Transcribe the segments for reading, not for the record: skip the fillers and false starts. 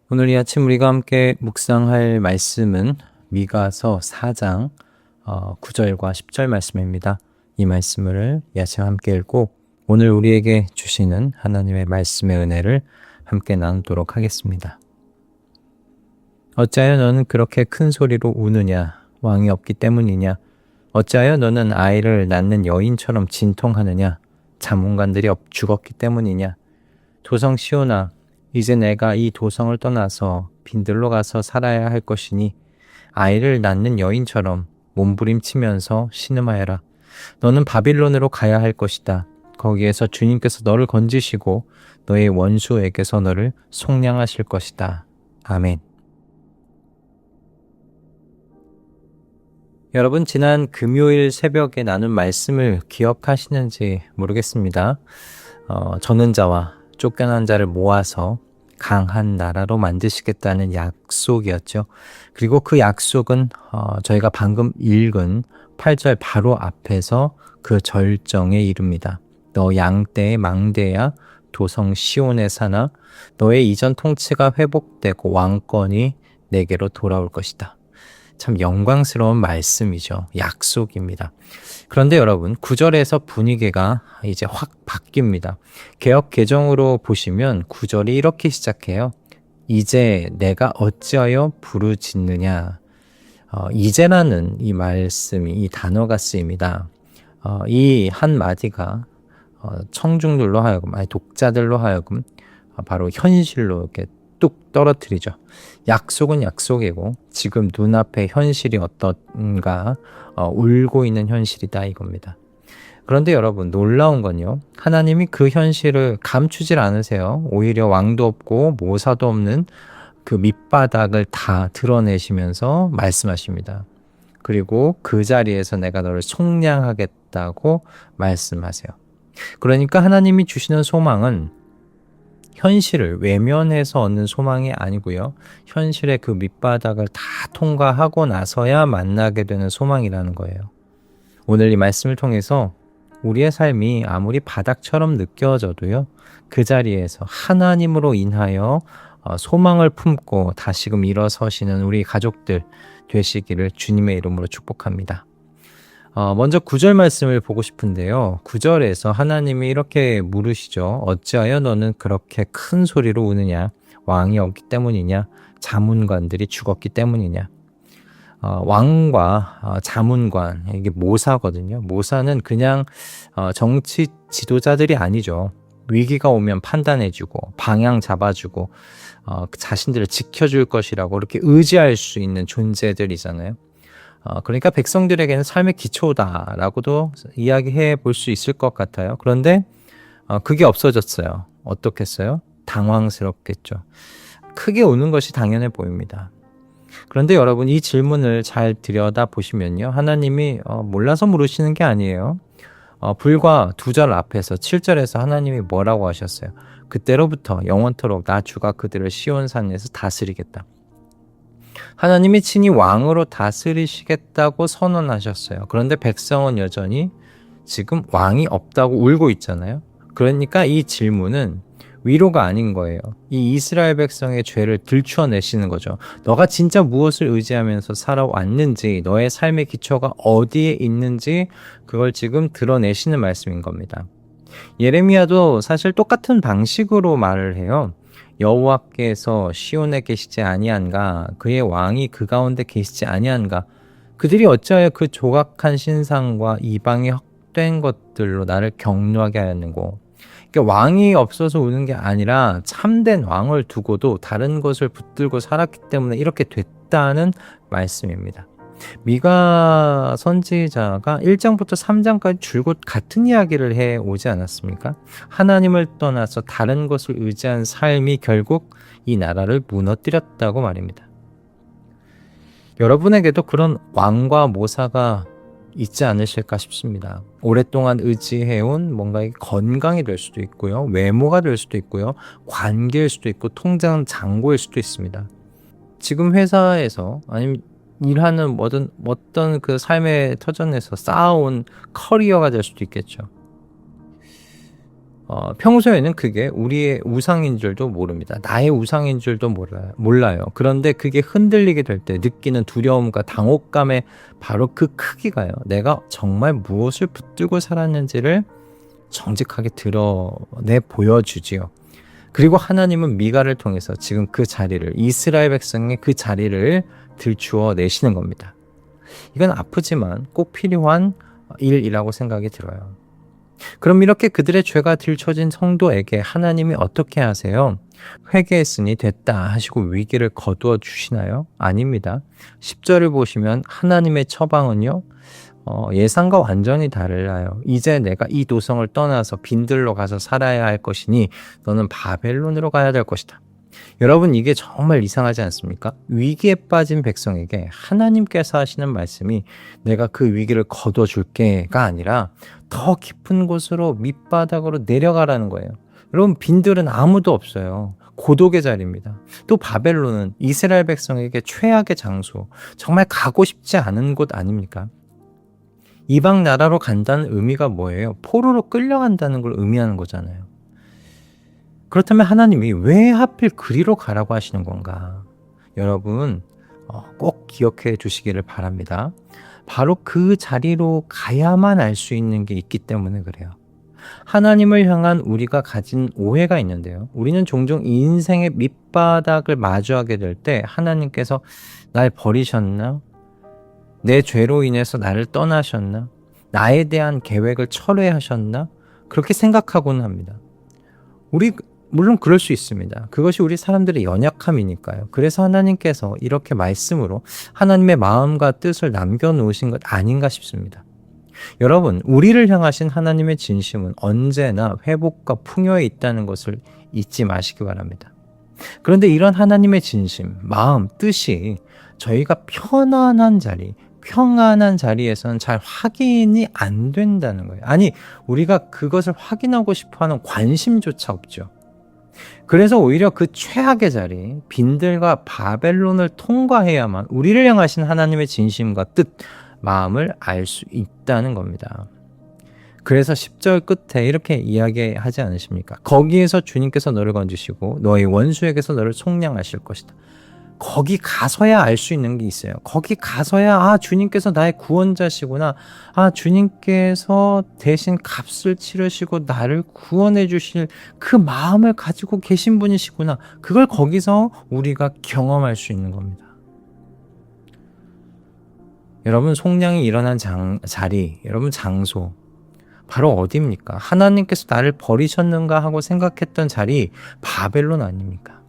오늘 이 아침 우리가 함께 묵상할 말씀은 미가서 4장 9절과 10절 말씀입니다. 이 말씀을 이 아침 함께 읽고 오늘 우리에게 주시는 하나님의 말씀의 은혜를 함께 나누도록 하겠습니다. 어찌하여 너는 그렇게 큰 소리로 우느냐? 왕이 없기 때문이냐? 어찌하여 너는 아이를 낳는 여인처럼 진통하느냐? 자문관들이 죽었기 때문이냐? 도성 시온아, 이제 내가 이 도성을 떠나서 빈들로 가서 살아야 할 것이니 아이를 낳는 여인처럼 몸부림치면서 신음하여라. 너는 바빌론으로 가야 할 것이다. 거기에서 주님께서 너를 건지시고 너의 원수에게서 너를 속량하실 것이다. 아멘. 여러분, 지난 금요일 새벽에 나눈 말씀을 기억하시는지 모르겠습니다. 저는 자와 쫓겨난 자를 모아서 강한 나라로 만드시겠다는 약속이었죠. 그리고 그 약속은 저희가 방금 읽은 8절 바로 앞에서 그 절정에 이릅니다. 너 양떼의 망대야 도성 시온에 사나 너의 이전 통치가 회복되고 왕권이 내게로 돌아올 것이다. 참 영광스러운 말씀이죠. 약속입니다. 그런데 여러분, 9절에서 분위기가 이제 확 바뀝니다. 개역 개정으로 보시면 9절이 이렇게 시작해요. 이제 내가 어찌하여 부르짖느냐. 이제라는 이 말씀이, 이 단어가 쓰입니다. 이 한마디가 청중들로 하여금, 아니 독자들로 하여금 바로 현실로 이렇게 뚝 떨어뜨리죠. 약속은 약속이고 지금 눈앞의 현실이 어떤가 울고 있는 현실이다 이겁니다. 그런데 여러분, 놀라운 건요, 하나님이 그 현실을 감추질 않으세요. 오히려 왕도 없고 모사도 없는 그 밑바닥을 다 드러내시면서 말씀하십니다. 그리고 그 자리에서 내가 너를 속량하겠다고 말씀하세요. 그러니까 하나님이 주시는 소망은 현실을 외면해서 얻는 소망이 아니고요. 현실의 그 밑바닥을 다 통과하고 나서야 만나게 되는 소망이라는 거예요. 오늘 이 말씀을 통해서 우리의 삶이 아무리 바닥처럼 느껴져도요, 그 자리에서 하나님으로 인하여 소망을 품고 다시금 일어서시는 우리 가족들 되시기를 주님의 이름으로 축복합니다. 먼저 9절 말씀을 보고 싶은데요. 9절에서 하나님이 이렇게 물으시죠. 어찌하여 너는 그렇게 큰 소리로 우느냐? 왕이 없기 때문이냐? 자문관들이 죽었기 때문이냐? 왕과 자문관, 이게 모사거든요. 모사는 그냥 정치 지도자들이 아니죠. 위기가 오면 판단해주고 방향 잡아주고 자신들을 지켜줄 것이라고 이렇게 의지할 수 있는 존재들이잖아요. 그러니까 백성들에게는 삶의 기초다라고도 이야기해 볼 수 있을 것 같아요. 그런데 그게 없어졌어요. 어떻겠어요? 당황스럽겠죠. 크게 우는 것이 당연해 보입니다. 그런데 여러분, 이 질문을 잘 들여다보시면요, 하나님이 몰라서 물으시는 게 아니에요. 불과 2절 앞에서 7절에서 하나님이 뭐라고 하셨어요? 그때로부터 영원토록 나 주가 그들을 시온산에서 다스리겠다. 하나님이 친히 왕으로 다스리시겠다고 선언하셨어요. 그런데 백성은 여전히 지금 왕이 없다고 울고 있잖아요. 그러니까 이 질문은 위로가 아닌 거예요. 이 이스라엘 백성의 죄를 들추어내시는 거죠. 너가 진짜 무엇을 의지하면서 살아왔는지, 너의 삶의 기초가 어디에 있는지 그걸 지금 드러내시는 말씀인 겁니다. 예레미야도 사실 똑같은 방식으로 말을 해요. 여호와께서 시온에 계시지 아니한가? 그의 왕이 그 가운데 계시지 아니한가? 그들이 어찌하여 그 조각한 신상과 이방의 헛된 것들로 나를 격노하게 하였는고? 그러니까 왕이 없어서 우는 게 아니라 참된 왕을 두고도 다른 것을 붙들고 살았기 때문에 이렇게 됐다는 말씀입니다. 미가 선지자가 1장부터 3장까지 줄곧 같은 이야기를 해 오지 않았습니까? 하나님을 떠나서 다른 것을 의지한 삶이 결국 이 나라를 무너뜨렸다고 말입니다. 여러분에게도 그런 왕과 모사가 있지 않으실까 싶습니다. 오랫동안 의지해온 뭔가의 건강이 될 수도 있고요, 외모가 될 수도 있고요, 관계일 수도 있고, 통장 잔고일 수도 있습니다. 지금 회사에서 아니면 일하는 어떤 그 삶의 터전에서 쌓아온 커리어가 될 수도 있겠죠. 평소에는 그게 우리의 우상인 줄도 모릅니다. 나의 우상인 줄도 몰라요. 그런데 그게 흔들리게 될 때 느끼는 두려움과 당혹감의 바로 그 크기가요. 내가 정말 무엇을 붙들고 살았는지를 정직하게 드러내 보여주지요. 그리고 하나님은 미가를 통해서 지금 그 자리를, 이스라엘 백성의 그 자리를 들추어 내시는 겁니다. 이건 아프지만 꼭 필요한 일이라고 생각이 들어요. 그럼 이렇게 그들의 죄가 들춰진 성도에게 하나님이 어떻게 하세요? 회개했으니 됐다 하시고 위기를 거두어 주시나요? 아닙니다. 10절을 보시면 하나님의 처방은요, 예상과 완전히 달라요. 이제 내가 이 도성을 떠나서 빈들로 가서 살아야 할 것이니 너는 바벨론으로 가야 될 것이다. 여러분, 이게 정말 이상하지 않습니까? 위기에 빠진 백성에게 하나님께서 하시는 말씀이 내가 그 위기를 거둬줄게가 아니라 더 깊은 곳으로 밑바닥으로 내려가라는 거예요. 여러분, 빈들은 아무도 없어요. 고독의 자리입니다. 또 바벨론은 이스라엘 백성에게 최악의 장소, 정말 가고 싶지 않은 곳 아닙니까? 이방 나라로 간다는 의미가 뭐예요? 포로로 끌려간다는 걸 의미하는 거잖아요. 그렇다면 하나님이 왜 하필 그리로 가라고 하시는 건가? 여러분, 꼭 기억해 주시기를 바랍니다. 바로 그 자리로 가야만 알 수 있는 게 있기 때문에 그래요. 하나님을 향한 우리가 가진 오해가 있는데요. 우리는 종종 인생의 밑바닥을 마주하게 될 때 하나님께서 날 버리셨나? 내 죄로 인해서 나를 떠나셨나? 나에 대한 계획을 철회하셨나? 그렇게 생각하고는 합니다. 물론 그럴 수 있습니다. 그것이 우리 사람들의 연약함이니까요. 그래서 하나님께서 이렇게 말씀으로 하나님의 마음과 뜻을 남겨놓으신 것 아닌가 싶습니다. 여러분, 우리를 향하신 하나님의 진심은 언제나 회복과 풍요에 있다는 것을 잊지 마시기 바랍니다. 그런데 이런 하나님의 진심, 마음, 뜻이 저희가 편안한 자리에서는 잘 확인이 안 된다는 거예요. 아니, 우리가 그것을 확인하고 싶어하는 관심조차 없죠. 그래서 오히려 그 최악의 자리, 빈들과 바벨론을 통과해야만 우리를 향하신 하나님의 진심과 뜻, 마음을 알 수 있다는 겁니다. 그래서 10절 끝에 이렇게 이야기하지 않으십니까? 거기에서 주님께서 너를 건지시고 너의 원수에게서 너를 속량하실 것이다. 거기 가서야 알 수 있는 게 있어요. 거기 가서야 주님께서 나의 구원자시구나. 주님께서 대신 값을 치르시고 나를 구원해 주실 그 마음을 가지고 계신 분이시구나. 그걸 거기서 우리가 경험할 수 있는 겁니다. 여러분, 속량이 일어난 자리, 여러분 장소 바로 어디입니까? 하나님께서 나를 버리셨는가 하고 생각했던 자리, 바벨론 아닙니까?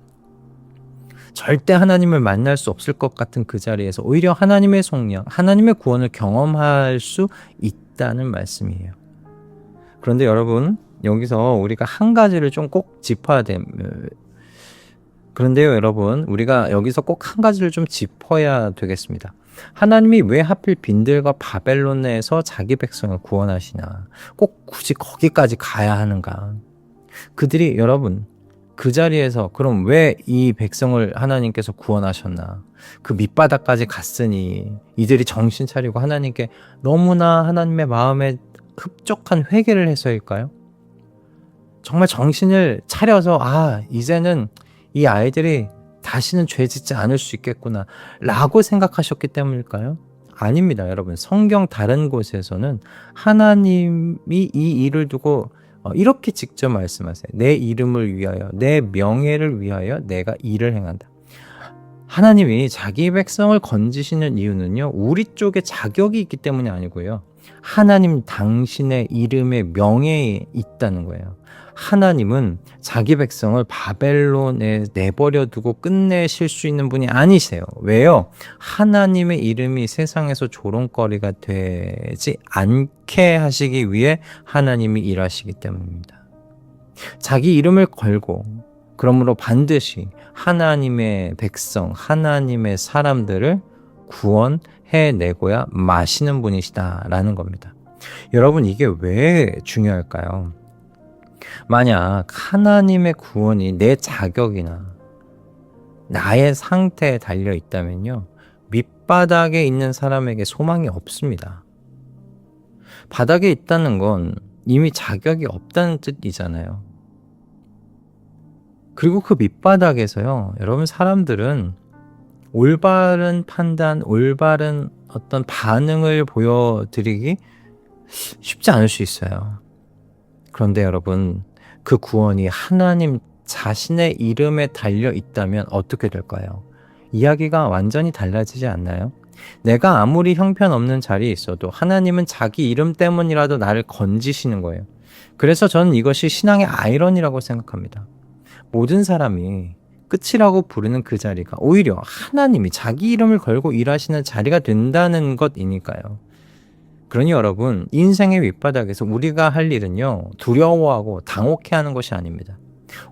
절대 하나님을 만날 수 없을 것 같은 그 자리에서 오히려 하나님의 속량, 하나님의 구원을 경험할 수 있다는 말씀이에요. 그런데 여러분, 여기서 우리가 한 가지를 좀 꼭 짚어야 그런데요, 여러분, 우리가 여기서 꼭 한 가지를 좀 짚어야 되겠습니다. 하나님이 왜 하필 빈들과 바벨론에서 자기 백성을 구원하시나? 꼭 굳이 거기까지 가야 하는가? 그들이 여러분, 그 자리에서 그럼 왜 이 백성을 하나님께서 구원하셨나? 그 밑바닥까지 갔으니 이들이 정신 차리고 하나님께 너무나 하나님의 마음에 흡족한 회개를 해서일까요? 정말 정신을 차려서 이제는 이 아이들이 다시는 죄 짓지 않을 수 있겠구나 라고 생각하셨기 때문일까요? 아닙니다, 여러분. 성경 다른 곳에서는 하나님이 이 일을 두고 이렇게 직접 말씀하세요. 내 이름을 위하여, 내 명예를 위하여 내가 일을 행한다. 하나님이 자기 백성을 건지시는 이유는요, 우리 쪽에 자격이 있기 때문이 아니고요, 하나님 당신의 이름의 명예에 있다는 거예요. 하나님은 자기 백성을 바벨론에 내버려 두고 끝내실 수 있는 분이 아니세요. 왜요? 하나님의 이름이 세상에서 조롱거리가 되지 않게 하시기 위해 하나님이 일하시기 때문입니다. 자기 이름을 걸고 그러므로 반드시 하나님의 백성, 하나님의 사람들을 구원해내고야 마시는 분이시다라는 겁니다. 여러분, 이게 왜 중요할까요? 만약 하나님의 구원이 내 자격이나 나의 상태에 달려 있다면요, 밑바닥에 있는 사람에게 소망이 없습니다. 바닥에 있다는 건 이미 자격이 없다는 뜻이잖아요. 그리고 그 밑바닥에서요, 여러분, 사람들은 올바른 판단, 올바른 어떤 반응을 보여드리기 쉽지 않을 수 있어요. 그런데 여러분, 그 구원이 하나님 자신의 이름에 달려 있다면 어떻게 될까요? 이야기가 완전히 달라지지 않나요? 내가 아무리 형편없는 자리에 있어도 하나님은 자기 이름 때문이라도 나를 건지시는 거예요. 그래서 저는 이것이 신앙의 아이러니라고 생각합니다. 모든 사람이 끝이라고 부르는 그 자리가 오히려 하나님이 자기 이름을 걸고 일하시는 자리가 된다는 것이니까요. 그러니 여러분, 인생의 밑바닥에서 우리가 할 일은요, 두려워하고 당혹해하는 것이 아닙니다.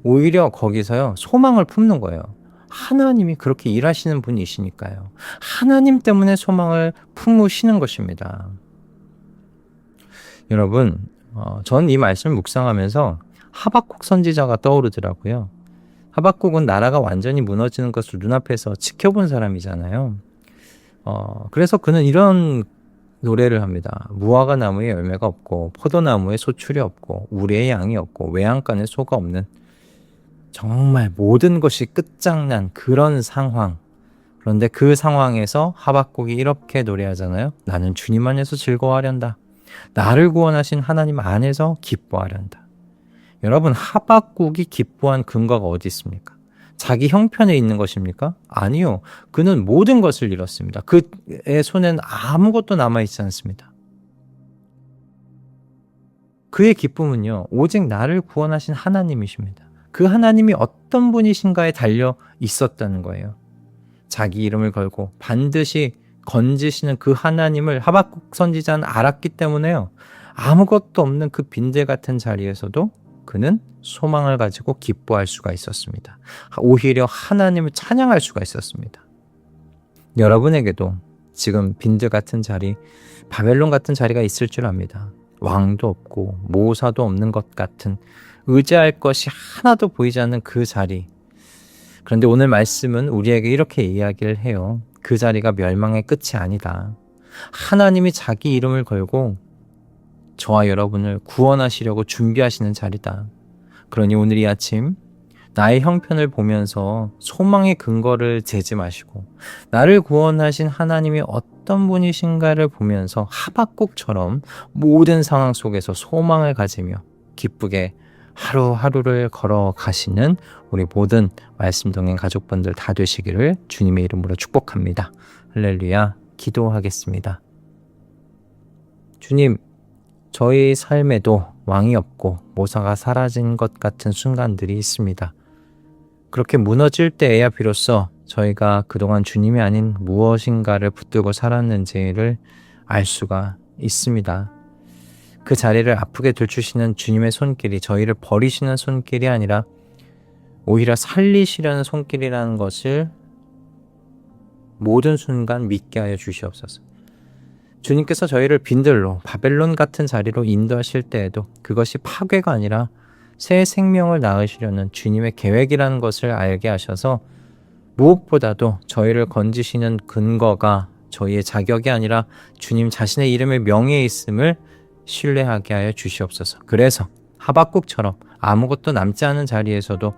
오히려 거기서요, 소망을 품는 거예요. 하나님이 그렇게 일하시는 분이시니까요. 하나님 때문에 소망을 품으시는 것입니다. 여러분, 전 이 말씀을 묵상하면서 하박국 선지자가 떠오르더라고요. 하박국은 나라가 완전히 무너지는 것을 눈앞에서 지켜본 사람이잖아요. 그래서 그는 이런 노래를 합니다. 무화과 나무에 열매가 없고 포도나무에 소출이 없고 우리의 양이 없고 외양간에 소가 없는, 정말 모든 것이 끝장난 그런 상황. 그런데 그 상황에서 하박국이 이렇게 노래하잖아요. 나는 주님 안에서 즐거워하련다. 나를 구원하신 하나님 안에서 기뻐하련다. 여러분, 하박국이 기뻐한 근거가 어디 있습니까? 자기 형편에 있는 것입니까? 아니요. 그는 모든 것을 잃었습니다. 그의 손에는 아무것도 남아있지 않습니다. 그의 기쁨은요, 오직 나를 구원하신 하나님이십니다. 그 하나님이 어떤 분이신가에 달려 있었다는 거예요. 자기 이름을 걸고 반드시 건지시는 그 하나님을 하박국 선지자는 알았기 때문에요, 아무것도 없는 그 빈대 같은 자리에서도 그는 소망을 가지고 기뻐할 수가 있었습니다. 오히려 하나님을 찬양할 수가 있었습니다. 여러분에게도 지금 빈들 같은 자리, 바벨론 같은 자리가 있을 줄 압니다. 왕도 없고 모사도 없는 것 같은, 의지할 것이 하나도 보이지 않는 그 자리. 그런데 오늘 말씀은 우리에게 이렇게 이야기를 해요. 그 자리가 멸망의 끝이 아니다. 하나님이 자기 이름을 걸고 저와 여러분을 구원하시려고 준비하시는 자리다. 그러니 오늘 이 아침 나의 형편을 보면서 소망의 근거를 재지 마시고 나를 구원하신 하나님이 어떤 분이신가를 보면서 하박국처럼 모든 상황 속에서 소망을 가지며 기쁘게 하루하루를 걸어가시는 우리 모든 말씀 동행 가족분들 다 되시기를 주님의 이름으로 축복합니다. 할렐루야. 기도하겠습니다. 주님, 저희 삶에도 왕이 없고 모사가 사라진 것 같은 순간들이 있습니다. 그렇게 무너질 때에야 비로소 저희가 그동안 주님이 아닌 무엇인가를 붙들고 살았는지를 알 수가 있습니다. 그 자리를 아프게 들추시는 주님의 손길이 저희를 버리시는 손길이 아니라 오히려 살리시려는 손길이라는 것을 모든 순간 믿게 하여 주시옵소서. 주님께서 저희를 빈들로 바벨론 같은 자리로 인도하실 때에도 그것이 파괴가 아니라 새 생명을 낳으시려는 주님의 계획이라는 것을 알게 하셔서 무엇보다도 저희를 건지시는 근거가 저희의 자격이 아니라 주님 자신의 이름의 명예에 있음을 신뢰하게 하여 주시옵소서. 그래서 하박국처럼 아무것도 남지 않은 자리에서도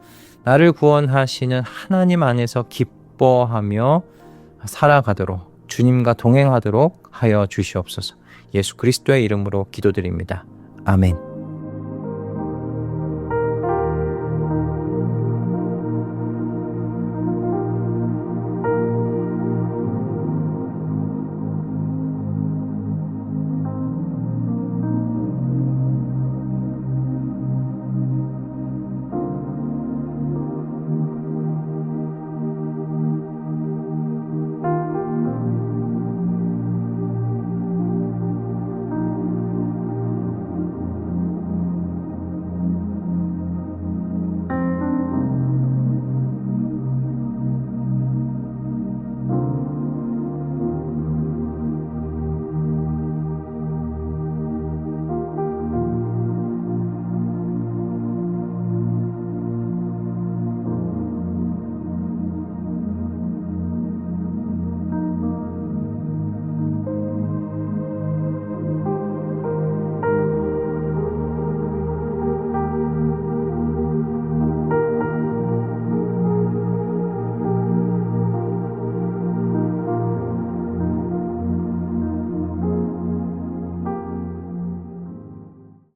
나를 구원하시는 하나님 안에서 기뻐하며 살아가도록 주님과 동행하도록 하여 주시옵소서. 예수 그리스도의 이름으로 기도드립니다. 아멘.